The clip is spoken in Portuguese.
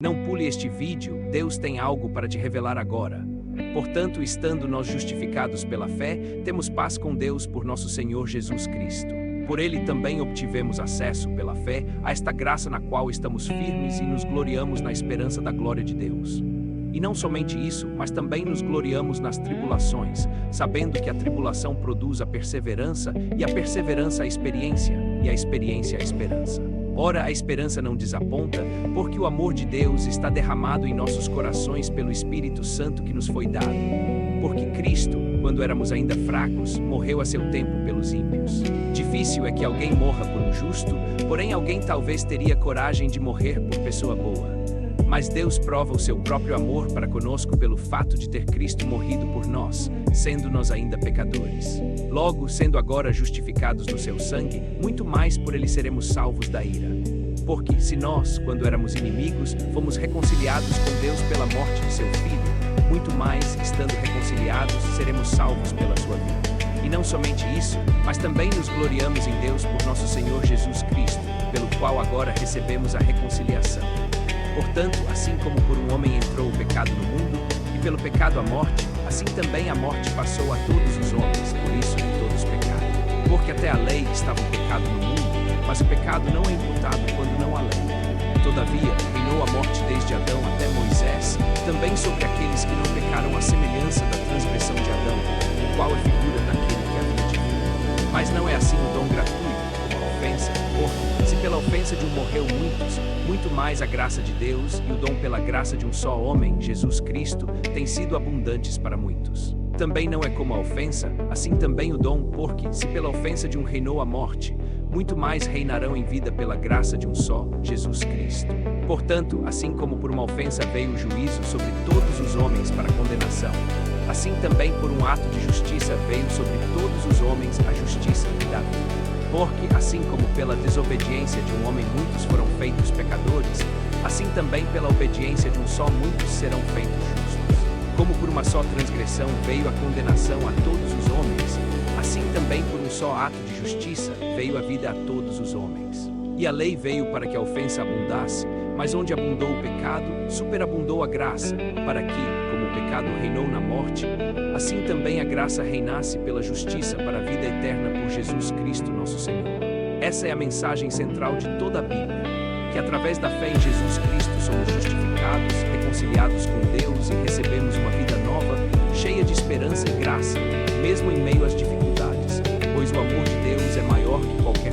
Não pule este vídeo, Deus tem algo para te revelar agora. Portanto, estando nós justificados pela fé, temos paz com Deus por nosso Senhor Jesus Cristo. Por ele também obtivemos acesso, pela fé, a esta graça na qual estamos firmes e nos gloriamos na esperança da glória de Deus. E não somente isso, mas também nos gloriamos nas tribulações, sabendo que a tribulação produz a perseverança, e a perseverança a experiência, e a experiência a esperança. Ora, a esperança não desaponta, porque o amor de Deus está derramado em nossos corações pelo Espírito Santo que nos foi dado. Porque Cristo, quando éramos ainda fracos, morreu a seu tempo pelos ímpios. Difícil é que alguém morra por um justo, porém alguém talvez teria coragem de morrer por pessoa boa. Mas Deus prova o seu próprio amor para conosco pelo fato de ter Cristo morrido por nós, sendo nós ainda pecadores. Logo, sendo agora justificados no seu sangue, muito mais por ele seremos salvos da ira. Porque, se nós, quando éramos inimigos, fomos reconciliados com Deus pela morte de seu Filho, muito mais, estando reconciliados, seremos salvos pela sua vida. E não somente isso, mas também nos gloriamos em Deus por nosso Senhor Jesus Cristo, pelo qual agora recebemos a reconciliação. Portanto, assim como por um homem entrou o pecado no mundo, e pelo pecado a morte, assim também a morte passou a todos os homens, por isso todos pecaram. Porque até a lei estava o pecado no mundo, mas o pecado não é imputado quando não há lei. Todavia, reinou a morte desde Adão até Moisés, também sobre aqueles que não pecaram à semelhança da transgressão de Adão, o qual é figura daquele que havia de vir. Mas não é assim o dom gratuito, como a ofensa, porque, se pela ofensa de um morreu muitos, muito mais a graça de Deus e o dom pela graça de um só homem, Jesus Cristo, têm sido abundantes para muitos. Também não é como a ofensa, assim também o dom, porque, se pela ofensa de um reinou a morte, muito mais reinarão em vida pela graça de um só, Jesus Cristo. Portanto, assim como por uma ofensa veio o juízo sobre todos os homens para condenação, assim também por um ato de justiça veio sobre todos os homens a justiça da vida. Porque, assim como pela desobediência de um homem muitos foram feitos pecadores, assim também pela obediência de um só muitos serão feitos justos. Como por uma só transgressão veio a condenação a todos os homens, assim também por um só ato de justiça veio a vida a todos os homens. E a lei veio para que a ofensa abundasse, mas onde abundou o pecado, superabundou a graça, para que, como o pecado reinou na morte, assim também a graça reinasse pela justiça para a vida eterna por Jesus Cristo nosso Senhor. Essa é a mensagem central de toda a Bíblia, que através da fé em Jesus Cristo somos justificados, reconciliados com Deus e recebemos uma vida nova, cheia de esperança e graça, mesmo em meio às dificuldades, pois o amor de Deus é maior que qualquer